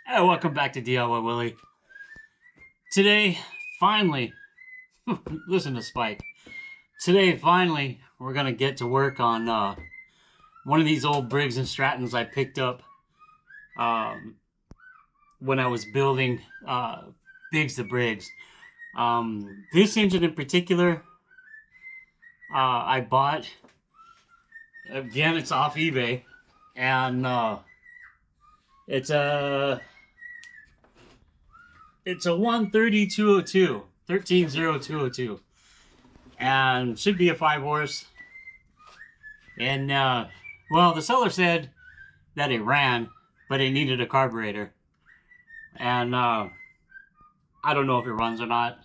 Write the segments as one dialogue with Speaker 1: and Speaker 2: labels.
Speaker 1: Hey, welcome back to DIY Willy. Today, finally, listen to Spike. Today, finally, we're gonna get to work on one of these old Briggs and Strattons I picked up when I was building Biggs the Briggs. This engine in particular, I bought. Again, it's off eBay, and it's a 13202, 130202, and should be a 5-horse. And well, the seller said that it ran, but it needed a carburetor, and I don't know if it runs or not.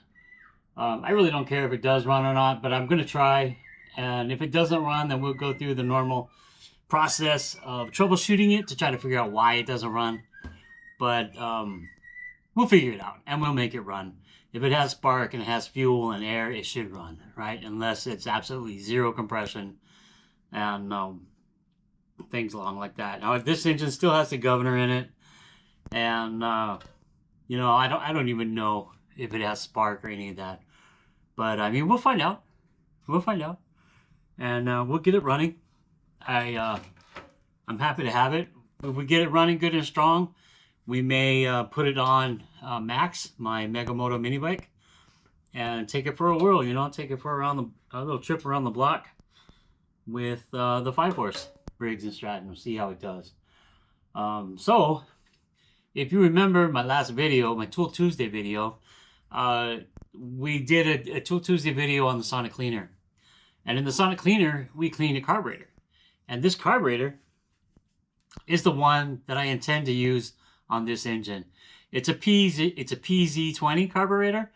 Speaker 1: I really don't care if it does run or not, but I'm gonna try. And if it doesn't run, then we'll go through the normal process of troubleshooting it to try to figure out why it doesn't run. But we'll figure it out and we'll make it run. If it has spark and it has fuel and air, it should run, right? Unless it's absolutely zero compression and things along like that. Now, if this engine still has the governor in it, and you know, I don't even know if it has spark or any of that. But I mean, we'll find out. We'll find out, and we'll get it running. I'm happy to have it. If we get it running good and strong, we may put it on Max, my Mega Moto mini bike, and take it for a whirl. You know, take it for a little trip around the block with the 5-horse Briggs and Stratton. We'll see how it does. So, if you remember my last video, my Tool Tuesday video, we did a Tool Tuesday video on the Sonic Cleaner. And in the Sonic Cleaner, we cleaned a carburetor. And this carburetor is the one that I intend to use on this engine. It's a PZ20 carburetor.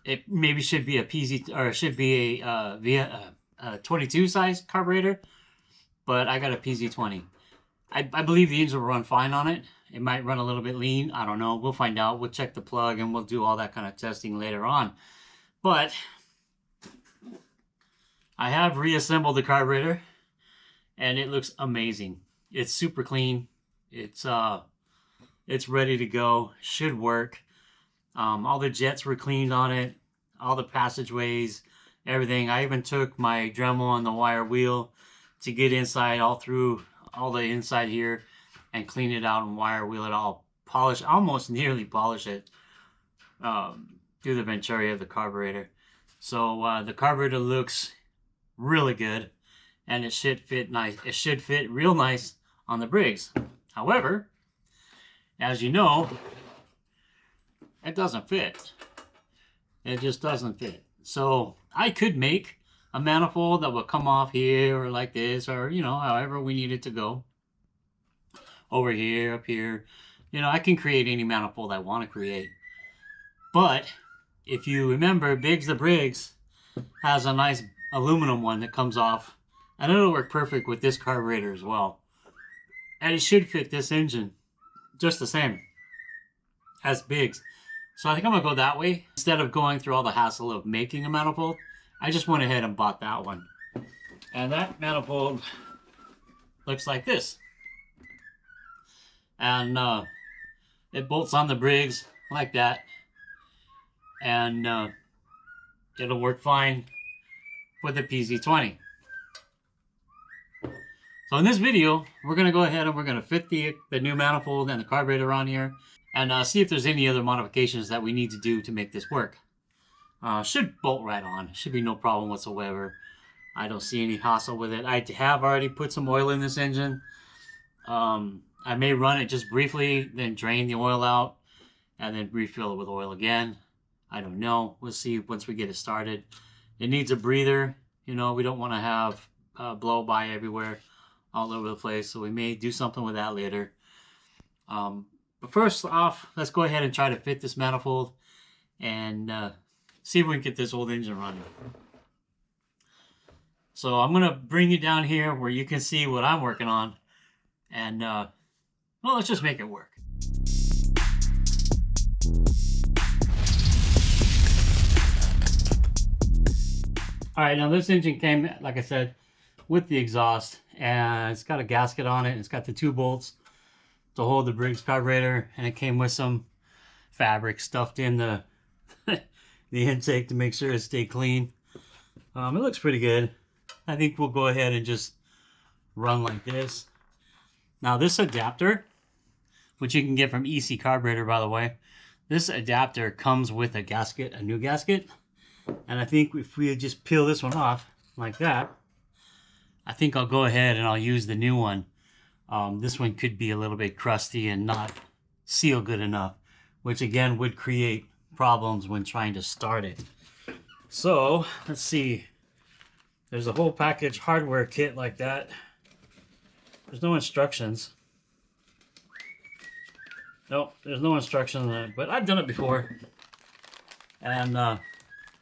Speaker 1: It maybe should be a PZ, or it should be a 22 size carburetor, but I got a PZ20. I believe the engine will run fine on it. It might run a little bit lean. I don't know. We'll find out. We'll check the plug and we'll do all that kind of testing later on. But I have reassembled the carburetor and it looks amazing. It's super clean. It's ready to go. Should work. All the jets were cleaned on it. All the passageways, everything. I even took my Dremel and the wire wheel to get inside, all through all the inside here, and clean it out and wire wheel it all, polish, almost nearly polish it through the venturi of the carburetor. So the carburetor looks really good, and it should fit nice. It should fit real nice on the Briggs. However, as you know, it doesn't fit. It just doesn't fit. So I could make a manifold that will come off here or like this, or you know, however we need it to go. Over here, up here. You know, I can create any manifold I want to create. But if you remember, Biggs the Briggs has a nice aluminum one that comes off, and it'll work perfect with this carburetor as well. And it should fit this engine just the same as Biggs. So I think I'm gonna go that way. Instead of going through all the hassle of making a manifold, I just went ahead and bought that one. And that manifold looks like this. And it bolts on the Briggs like that. And it'll work fine with the PZ20. So in this video, we're going to go ahead and we're going to fit the new manifold and the carburetor on here, and see if there's any other modifications that we need to do to make this work. Should bolt right on. Should be no problem whatsoever. I don't see any hassle with it. I have already put some oil in this engine. I may run it just briefly, then drain the oil out, and then refill it with oil again. I don't know. We'll see once we get it started. It needs a breather. You know, we don't want to have blow by everywhere, all over the place. So we may do something with that later. But first off, let's go ahead and try to fit this manifold and see if we can get this old engine running. So I'm going to bring you down here where you can see what I'm working on. And, well, let's just make it work. All right, now this engine came, like I said, with the exhaust, and it's got a gasket on it. It's got the 2 bolts to hold the Briggs carburetor, and it came with some fabric stuffed in the the intake to make sure it stayed clean. It looks pretty good. I think we'll go ahead and just run like this. Now this adapter, which you can get from EC Carburetor, by the way, this adapter comes with a gasket, a new gasket. And I think if we just peel this one off like that, I think I'll go ahead and I'll use the new one. This one could be a little bit crusty and not seal good enough, which again would create problems when trying to start it. So let's see. There's a whole package hardware kit like that. There's no instructions. Nope, there's no instructions on it, but I've done it before. And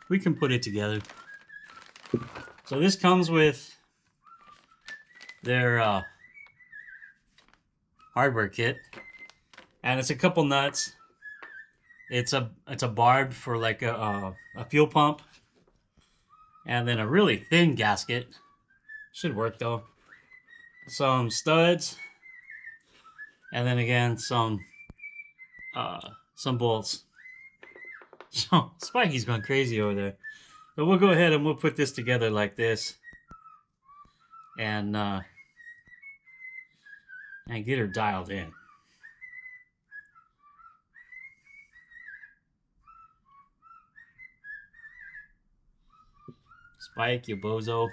Speaker 1: we can put it together. So this comes with their hardware kit. And it's a couple nuts. It's a barb for like a fuel pump. And then a really thin gasket. Should work though. Some studs. And then again some bolts. So Spikey's going crazy over there. But we'll go ahead and we'll put this together like this. And get her dialed in. Spike, you bozo.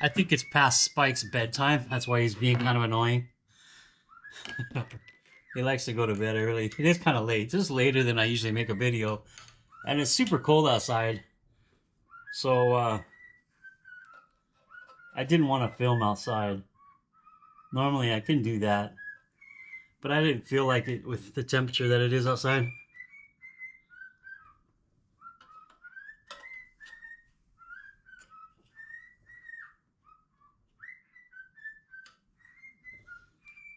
Speaker 1: I think it's past Spike's bedtime. That's why he's being kind of annoying. He likes to go to bed early. It is kind of late. This is later than I usually make a video. And it's super cold outside. So, I didn't want to film outside. Normally I can do that. But I didn't feel like it with the temperature that it is outside.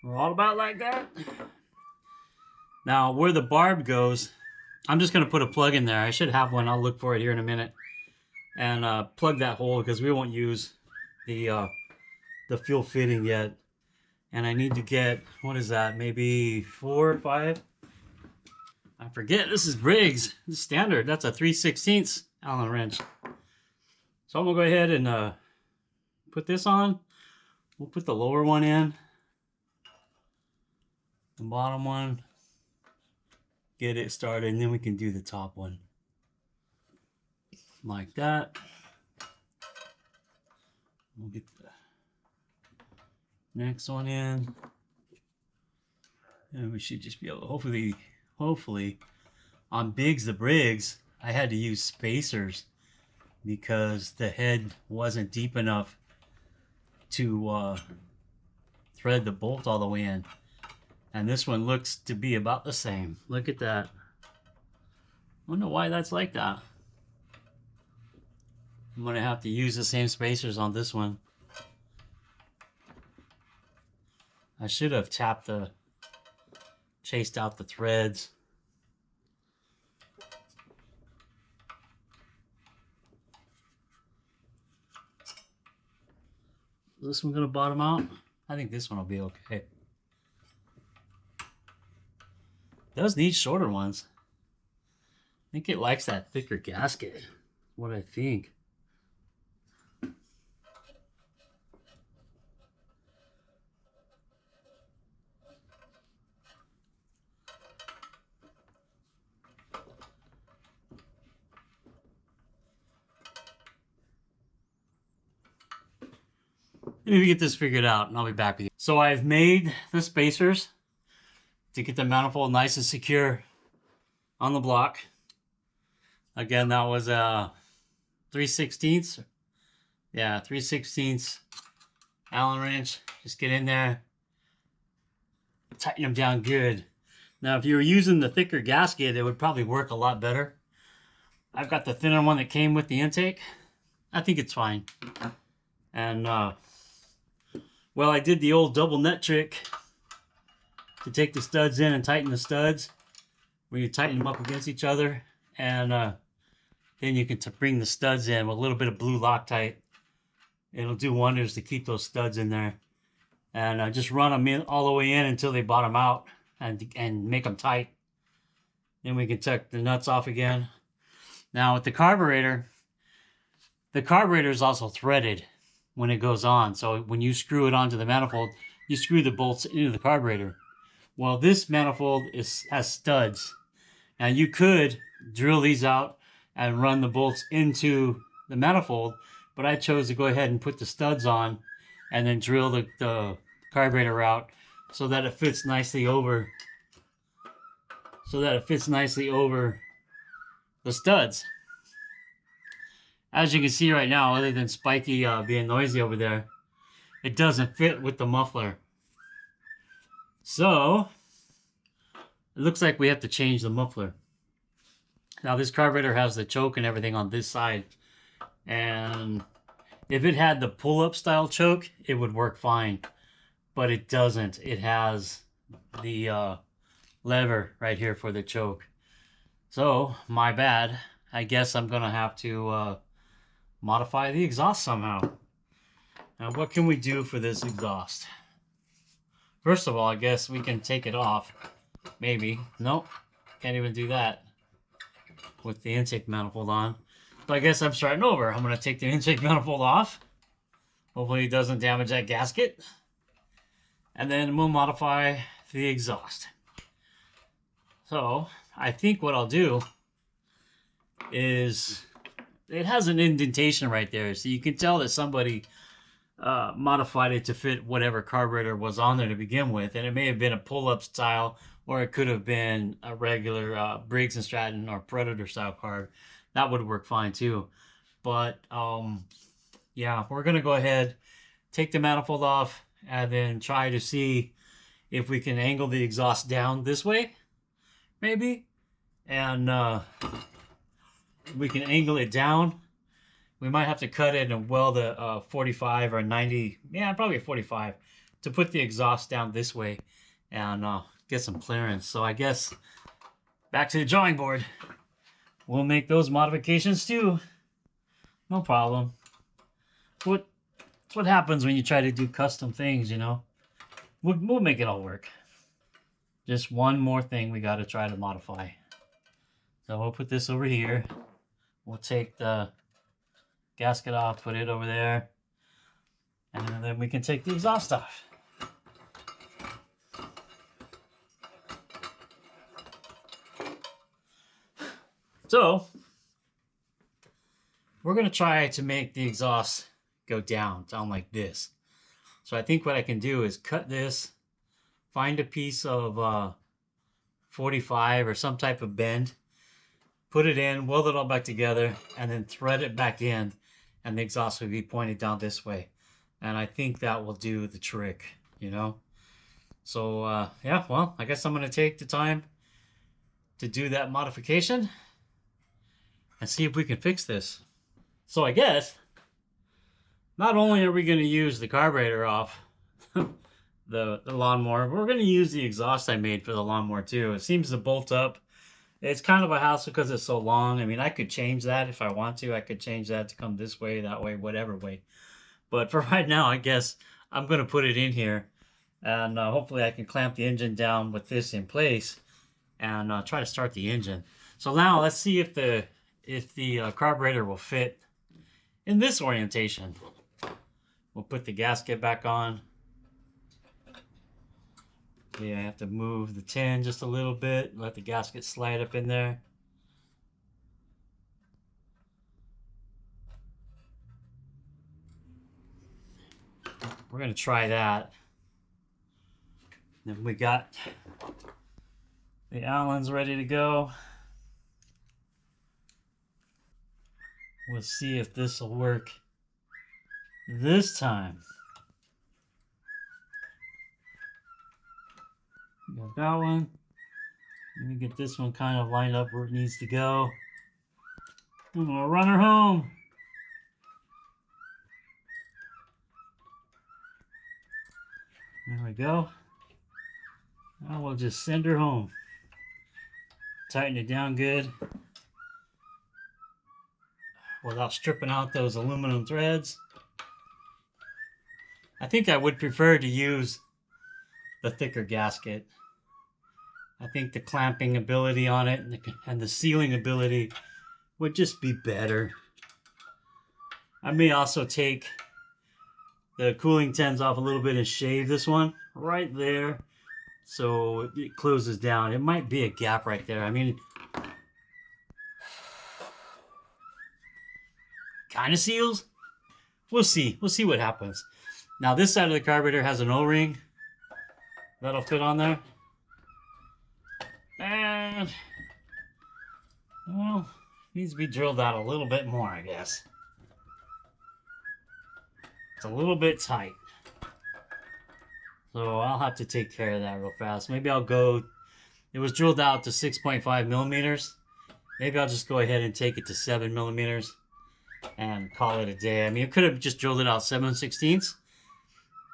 Speaker 1: We're all about like that. Now, where the barb goes, I'm just going to put a plug in there. I should have one. I'll look for it here in a minute. And plug that hole because we won't use the fuel fitting yet. And I need to get, what is that, maybe 4 or 5? I forget. This is Briggs. This is standard. That's a 3/16 Allen wrench. So I'm going to go ahead and put this on. We'll put the lower one in. The bottom one. Get it started, and then we can do the top one. Like that. We'll get the next one in. And we should just be able to, hopefully, on the Briggs, I had to use spacers because the head wasn't deep enough to thread the bolt all the way in. And this one looks to be about the same. Look at that. Wonder why that's like that. I'm gonna have to use the same spacers on this one. I should have chased out the threads. Is this one gonna bottom out? I think this one will be okay. It does need shorter ones. I think it likes that thicker gasket. What I think. Let me get this figured out and I'll be back with you. So I've made the spacers to get the manifold nice and secure on the block. Again, that was a 3/16. Yeah, 3/16 Allen wrench. Just get in there, tighten them down good. Now, if you were using the thicker gasket, it would probably work a lot better. I've got the thinner one that came with the intake. I think it's fine. And well, I did the old double nut trick to take the studs in and tighten the studs, where you tighten them up against each other, and then you can bring the studs in with a little bit of blue Loctite. It'll do wonders to keep those studs in there. And just run them in all the way in until they bottom out, and make them tight. Then we can tuck the nuts off again. Now with the carburetor is also threaded when it goes on. So when you screw it onto the manifold, you screw the bolts into the carburetor. Well, this manifold has studs. Now you could drill these out and run the bolts into the manifold, but I chose to go ahead and put the studs on and then drill the carburetor out so that it fits nicely over the studs. As you can see right now, other than Spiky being noisy over there, it doesn't fit with the muffler. So it looks like we have to change the muffler. Now this carburetor has the choke and everything on this side, and if it had the pull-up style choke, it would work fine, but it doesn't. It has the lever right here for the choke. So my bad. I guess I'm gonna have to modify the exhaust somehow. Now what can we do for this exhaust? First of all, I guess we can take it off. Maybe. Nope. Can't even do that with the intake manifold on. So I guess I'm starting over. I'm going to take the intake manifold off. Hopefully it doesn't damage that gasket. And then we'll modify the exhaust. So I think what I'll do is, it has an indentation right there. So you can tell that somebody modified it to fit whatever carburetor was on there to begin with. And it may have been a pull-up style, or it could have been a regular Briggs and Stratton or Predator style carb. That would work fine too. But yeah, we're gonna go ahead, take the manifold off, and then try to see if we can angle the exhaust down this way, maybe. And we can angle it down. We might have to cut it and weld a 45 or 90, yeah, probably a 45, to put the exhaust down this way and get some clearance. So I guess back to the drawing board. We'll make those modifications too. No problem. It's what happens when you try to do custom things, you know. We'll make it all work. Just one more thing we got to try to modify. So we'll put this over here. We'll take the gasket off, put it over there, and then we can take the exhaust off. So we're going to try to make the exhaust go down like this. So I think what I can do is cut this, find a piece of 45 or some type of bend, put it in, weld it all back together, and then thread it back in, and the exhaust will be pointed down this way. And I think that will do the trick, you know. So yeah, well, I guess I'm going to take the time to do that modification and see if we can fix this. So I guess not only are we going to use the carburetor off the lawnmower, but we're going to use the exhaust I made for the lawnmower too. It seems to bolt up. It's kind of a hassle because it's so long. I mean, I could change that if I want to. I could change that to come this way, that way, whatever way. But for right now, I guess I'm going to put it in here. And hopefully I can clamp the engine down with this in place and try to start the engine. So now let's see if the carburetor will fit in this orientation. We'll put the gasket back on. Yeah, I have to move the tin just a little bit, let the gasket slide up in there. We're going to try that. Then we got the Allens ready to go. We'll see if this will work this time. Got that one. Let me get this one kind of lined up where it needs to go. I'm gonna run her home. There we go. Now we'll just send her home. Tighten it down good without stripping out those aluminum threads. I think I would prefer to use the thicker gasket. I think the clamping ability on it and the sealing ability would just be better. I may also take the cooling tins off a little bit and shave this one right there so it closes down. It might be a gap right there. I mean, kind of seals. We'll see. We'll see what happens. Now this side of the carburetor has an O-ring that'll fit on there. And, well, needs to be drilled out a little bit more, I guess. It's a little bit tight. So I'll have to take care of that real fast. Maybe I'll go, it was drilled out to 6.5 millimeters. Maybe I'll just go ahead and take it to 7 millimeters and call it a day. I mean, I could have just drilled it out 7/16.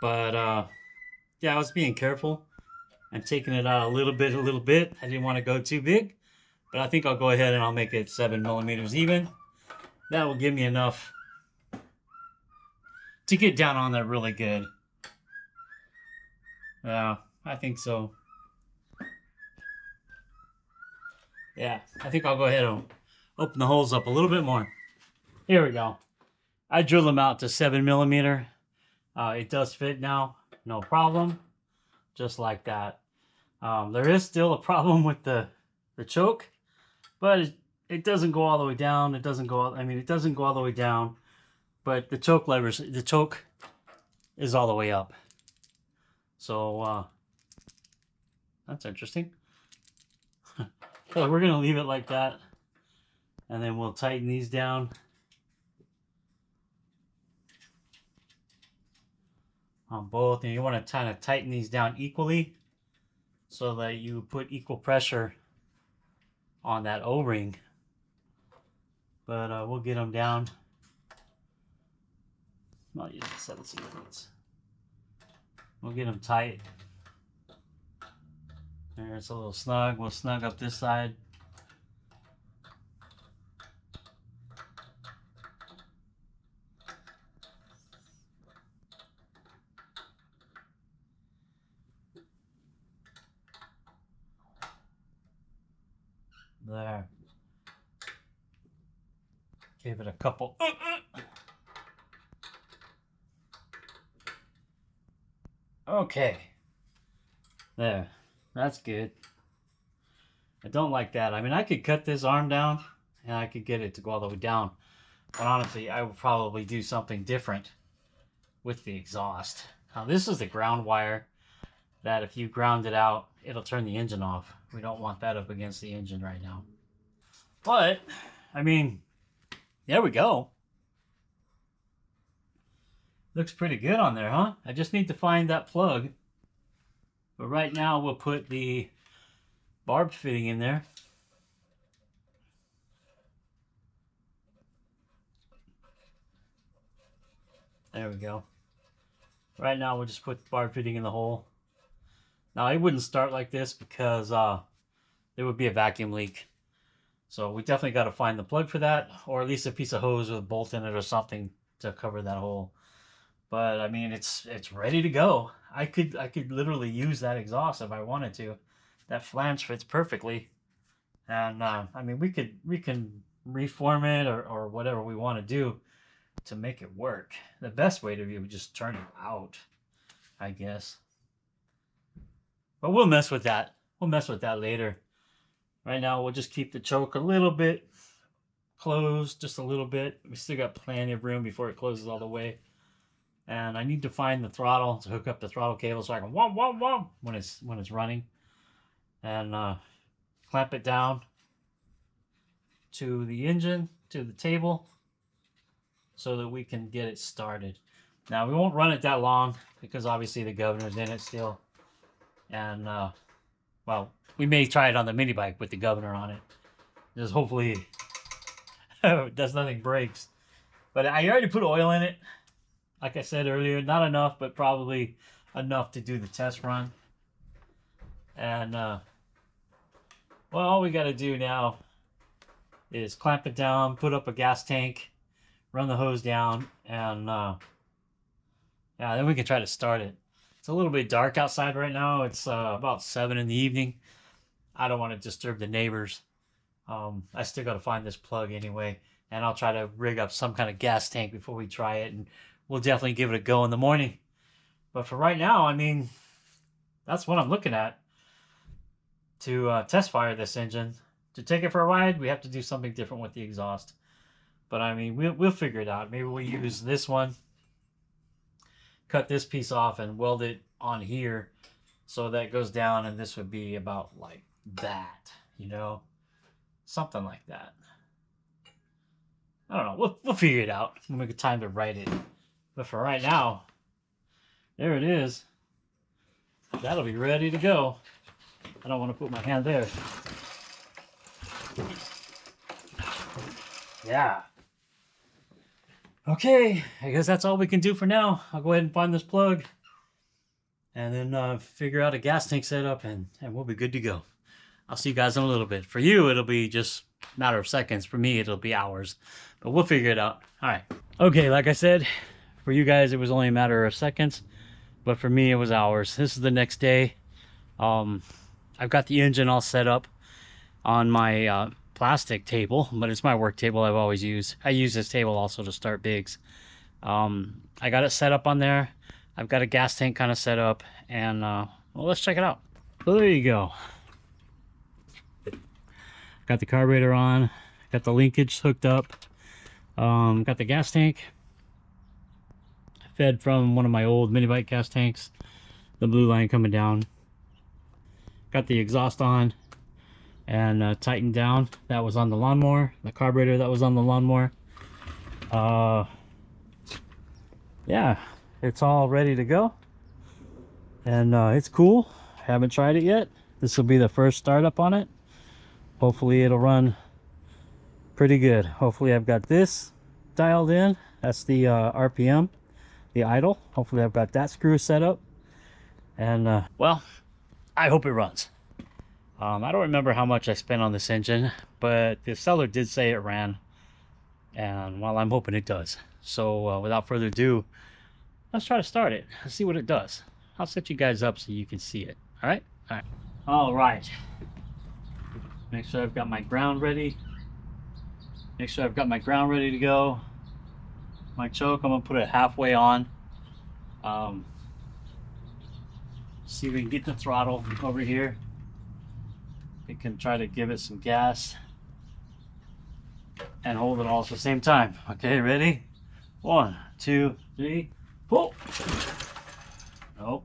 Speaker 1: But, yeah, I was being careful. I'm taking it out a little bit. I didn't want to go too big. But I think I'll go ahead and I'll make it 7 millimeters even. That will give me enough to get down on that really good. Yeah, I think so. Yeah, I think I'll go ahead and open the holes up a little bit more. Here we go. I drilled them out to 7 millimeter. It does fit now, no problem. Just like that. There is still a problem with the choke, but it doesn't go all the way down. It doesn't go. I mean, it doesn't go all the way down, but the choke is all the way up. So that's interesting. So we're gonna leave it like that, and then we'll tighten these down. On both, and you want to kind of tighten these down equally so that you put equal pressure on that O-ring. But we'll get them down. I'll use the 7/16. We'll get them tight. There's a little snug. We'll snug up this side. There. Give it a couple. Okay. There. That's good. I don't like that. I mean, I could cut this arm down and I could get it to go all the way down. But honestly, I would probably do something different with the exhaust. Now, this is the ground wire that if you ground it out, it'll turn the engine off. We don't want that up against the engine right now. But, I mean, there we go. Looks pretty good on there, huh? I just need to find that plug. But right now, we'll put the barb fitting in there. There we go. Right now, we'll just put the barb fitting in the hole. Now, it wouldn't start like this because there would be a vacuum leak. So we definitely got to find the plug for that, or at least a piece of hose with a bolt in it or something to cover that hole. But I mean, it's ready to go. I could literally use that exhaust if I wanted to. That flange fits perfectly, and I mean, we can reform it or whatever we want to do to make it work. The best way to do would just turn it out, I guess. But we'll mess with that. We'll mess with that later. Right now, we'll just keep the choke a little bit closed, just a little bit. We still got plenty of room before it closes all the way. And I need to find the throttle to hook up the throttle cable so I can whomp, whomp, whomp when it's running. And clamp it down to the engine, to the table, so that we can get it started. Now, we won't run it that long because obviously the governor's in it still. And, well, we may try it on the mini bike with the governor on it. Just hopefully does nothing breaks. But I already put oil in it. Like I said earlier, not enough, but probably enough to do the test run. And well, all we got to do now is clamp it down, put up a gas tank, run the hose down, and yeah, then we can try to start it. It's a little bit dark outside right now. It's about 7 in the evening. I don't want to disturb the neighbors. I still got to find this plug anyway, and I'll try to rig up some kind of gas tank before we try it, and we'll definitely give it a go in the morning. But for right now, I mean, that's what I'm looking at to test fire this engine. To take it for a ride, we have to do something different with the exhaust. But I mean, we'll figure it out. Maybe we'll use this one, cut this piece off and weld it on here so that goes down, and this would be about like that, you know, something like that. I don't know. We'll figure it out when we get time to write it. But for right now, there it is. That'll be ready to go. I don't want to put my hand there. Yeah. Okay, I guess that's all we can do for now. I'll go ahead and find this plug and then figure out a gas tank setup, and we'll be good to go. I'll see you guys in a little bit. For you, it'll be just a matter of seconds. For me, it'll be hours, but we'll figure it out. All right. Okay, like I said, for you guys, it was only a matter of seconds, but for me, it was hours. This is the next day. I've got the engine all set up on my plastic table, but it's my work table I've always used. I use this table also to start Briggs. I got it set up on there. I've got a gas tank kind of set up, and well, let's check it out. So there you go. Got the carburetor on, got the linkage hooked up, got the gas tank fed from one of my old minibike gas tanks, the blue line coming down. Got the exhaust on and tightened down. That was on the lawnmower. The carburetor that was on the lawnmower. Yeah, it's all ready to go, and it's cool. Haven't tried it yet. This will be the first startup on it. Hopefully it'll run pretty good. Hopefully I've got this dialed in. That's the RPM, the idle. Hopefully I've got that screw set up, and well, I hope it runs. I don't remember how much I spent on this engine, but the seller did say it ran, and well, I'm hoping it does. So without further ado, let's try to start it. Let's see what it does. I'll set you guys up so you can see it. All right? All right. All right. Make sure I've got my ground ready. Make sure I've got my ground ready to go. My choke, I'm gonna put it halfway on. See if we can get the throttle over here. We can try to give it some gas and hold it all at the same time. Okay, ready? 1, 2, 3, pull. Nope.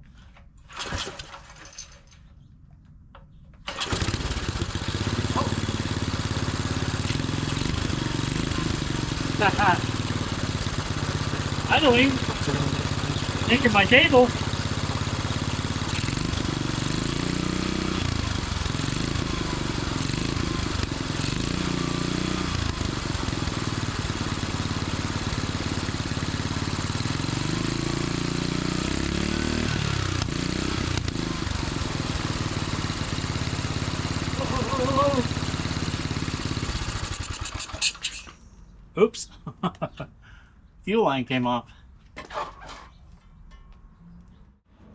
Speaker 1: Idling. Taking my table. Oops. Fuel line came off.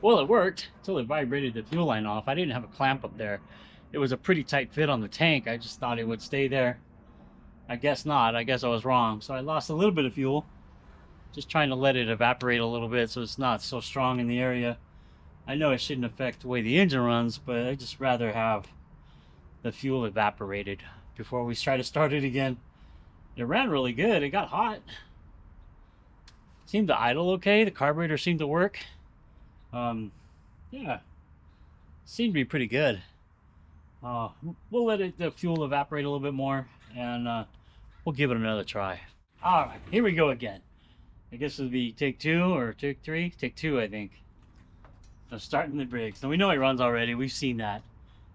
Speaker 1: Well, it worked until it vibrated the fuel line off. I didn't have a clamp up there. It was a pretty tight fit on the tank. I just thought it would stay there. I guess not. I guess I was wrong. So I lost a little bit of fuel. Just trying to let it evaporate a little bit so it's not so strong in the area. I know it shouldn't affect the way the engine runs, but I'd just rather have the fuel evaporated before we try to start it again. It ran really good. It got hot. Seemed to idle okay. The carburetor seemed to work. Yeah, seemed to be pretty good. We'll let the fuel evaporate a little bit more, and we'll give it another try. All right, here we go again. I guess it'll be take 2 or take 3. Take 2, I think. So starting the Briggs. Now we know it runs already. We've seen that,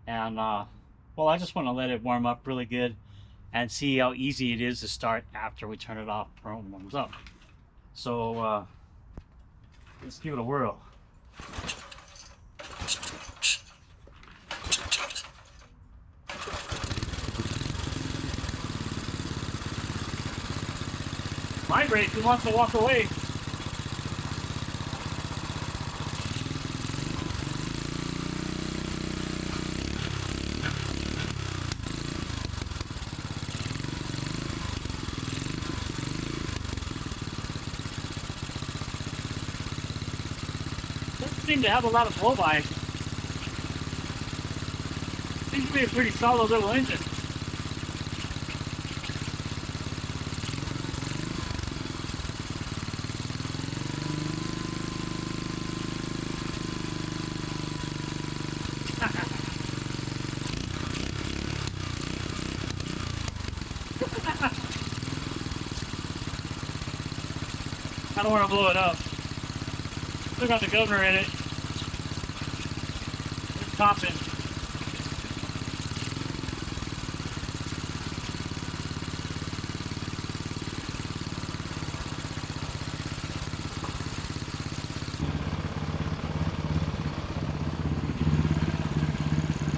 Speaker 1: and well, I just want to let it warm up really good and see how easy it is to start after we turn it off or it warms up. So let's give it a whirl. Vibrate, he wants to walk away. Doesn't seem to have a lot of blow by. Seems to be a pretty solid little engine. I don't want to blow it up. Still got the governor in it. It's popping.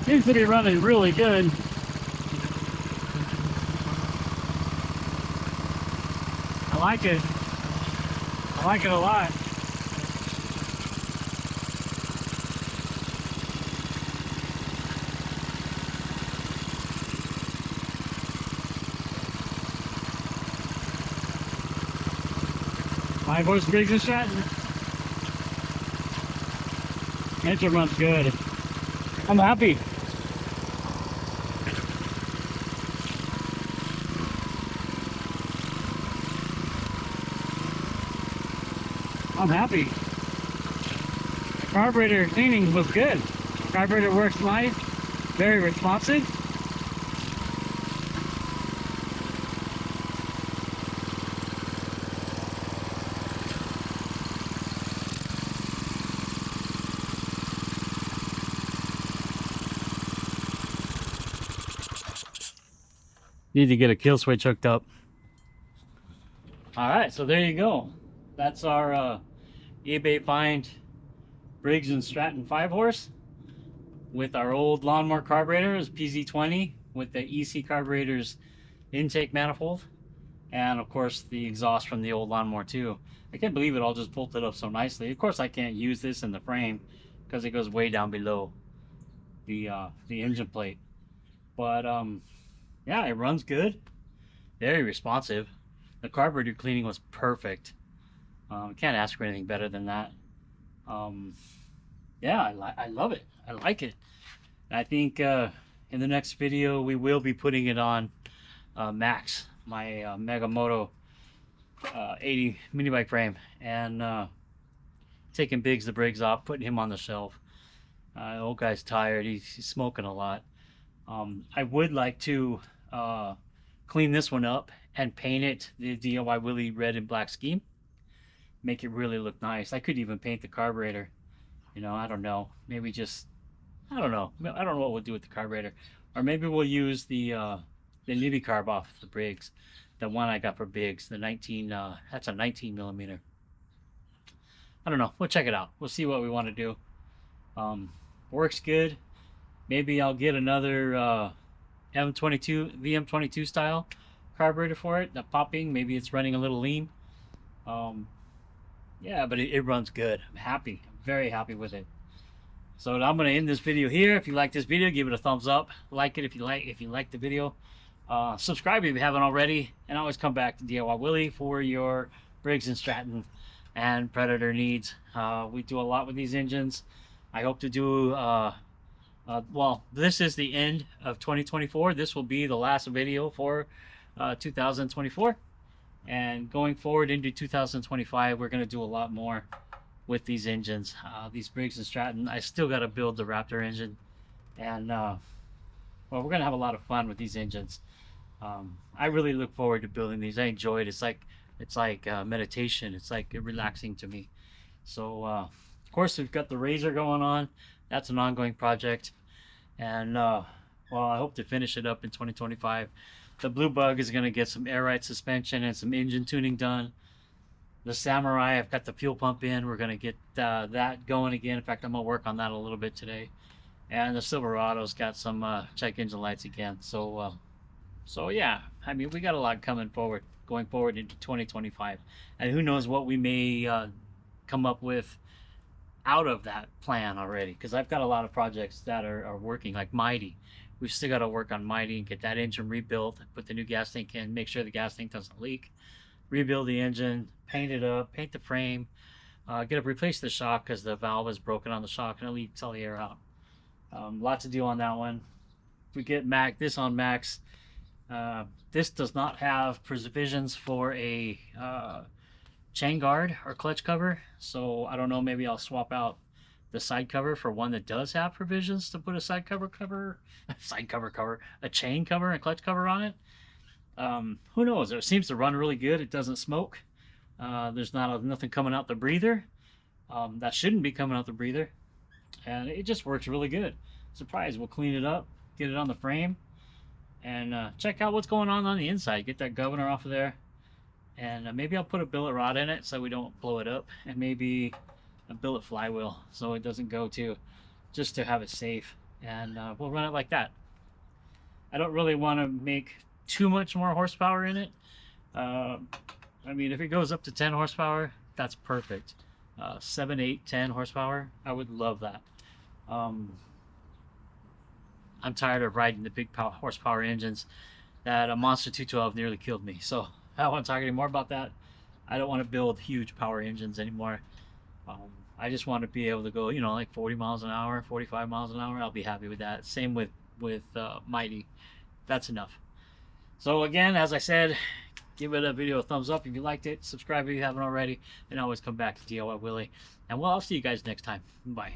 Speaker 1: Seems to be running really good. I like it. I like it a lot. My voice Briggs and Stratton. Engine runs good. I'm happy. I'm happy. The carburetor cleaning was good. The carburetor works nice, very responsive. Need to get a kill switch hooked up. All right, so there you go. That's our eBay find Briggs and Stratton 5-horse with our old lawnmower carburetors, PZ20, with the EC carburetor's intake manifold, and of course the exhaust from the old lawnmower too. I can't believe it all just bolted up so nicely. Of course I can't use this in the frame because it goes way down below the engine plate. But yeah, it runs good, very responsive. The carburetor cleaning was perfect. Can't ask for anything better than that. Yeah, I love it. I like it. I think in the next video we will be putting it on Max, my Mega Moto 80 mini bike frame, and taking Biggs the Briggs off, putting him on the shelf. The old guy's tired. He's smoking a lot. I would like to clean this one up and paint it the DIYWILLY red and black scheme. Make it really look nice. I could even paint the carburetor. You know, I don't know. Maybe just, I don't know. I don't know what we'll do with the carburetor. Or maybe we'll use the Libby carb off the Briggs. The one I got for Biggs. The 19, that's a 19 millimeter. I don't know. We'll check it out. We'll see what we want to do. Works good. Maybe I'll get another M22, VM22 style carburetor for it. The popping, maybe it's running a little lean. Yeah, but it runs good. I'm happy. I'm very happy with it. So I'm going to end this video here. If you like this video, give it a thumbs up. Like it if you like the video. Subscribe if you haven't already, and always come back to DIYWILLY for your Briggs and Stratton and Predator needs. We do a lot with these engines. I hope to do well, this is the end of 2024. This will be the last video for 2024. And going forward into 2025, we're going to do a lot more with these engines. These Briggs and Stratton, I still got to build the Raptor engine. And, well, we're going to have a lot of fun with these engines. I really look forward to building these. I enjoy it. It's like meditation. It's like relaxing to me. So, of course, we've got the Razor going on. That's an ongoing project. And, well, I hope to finish it up in 2025. The Blue Bug is going to get some air ride suspension and some engine tuning done. The Samurai, I've got the fuel pump in. We're gonna get that going again. In fact, I'm gonna work on that a little bit today. And the Silverado's got some check engine lights again. So yeah, I mean, we got a lot going forward into 2025, and who knows what we may come up with out of that plan already, because I've got a lot of projects that are working, like Mighty. We've still got to work on Mighty and get that engine rebuilt, put the new gas tank in, make sure the gas tank doesn't leak, rebuild the engine, paint it up, paint the frame, replace the shock because the valve is broken on the shock and it leaks all the air out. Lots to do on that one. If we get this on max, this does not have provisions for a chain guard or clutch cover, so I don't know, maybe I'll swap out the side cover for one that does have provisions to put a side cover, a chain cover and clutch cover on it. Who knows? It seems to run really good. It doesn't smoke. There's nothing coming out the breather. That shouldn't be coming out the breather, and it just works really good. Surprise! We'll clean it up, get it on the frame, and check out what's going on the inside. Get that governor off of there, and maybe I'll put a billet rod in it so we don't blow it up, and maybe a billet flywheel so it doesn't go too, just to have it safe. And we'll run it like that. I don't really want to make too much more horsepower in it. I mean, if it goes up to 10 horsepower, that's perfect. 7, 8, 10 horsepower, I would love that. I'm tired of riding the big horsepower engines. That Monster 212 nearly killed me, so I don't want to talk anymore about that. I don't want to build huge power engines anymore. I just want to be able to go, you know, like 40 miles an hour, 45 miles an hour. I'll be happy with that. Same with Mighty. That's enough. So again, as I said, give it a video a thumbs up if you liked it. Subscribe if you haven't already. And always come back to DIY Willy. And well, I'll see you guys next time. Bye.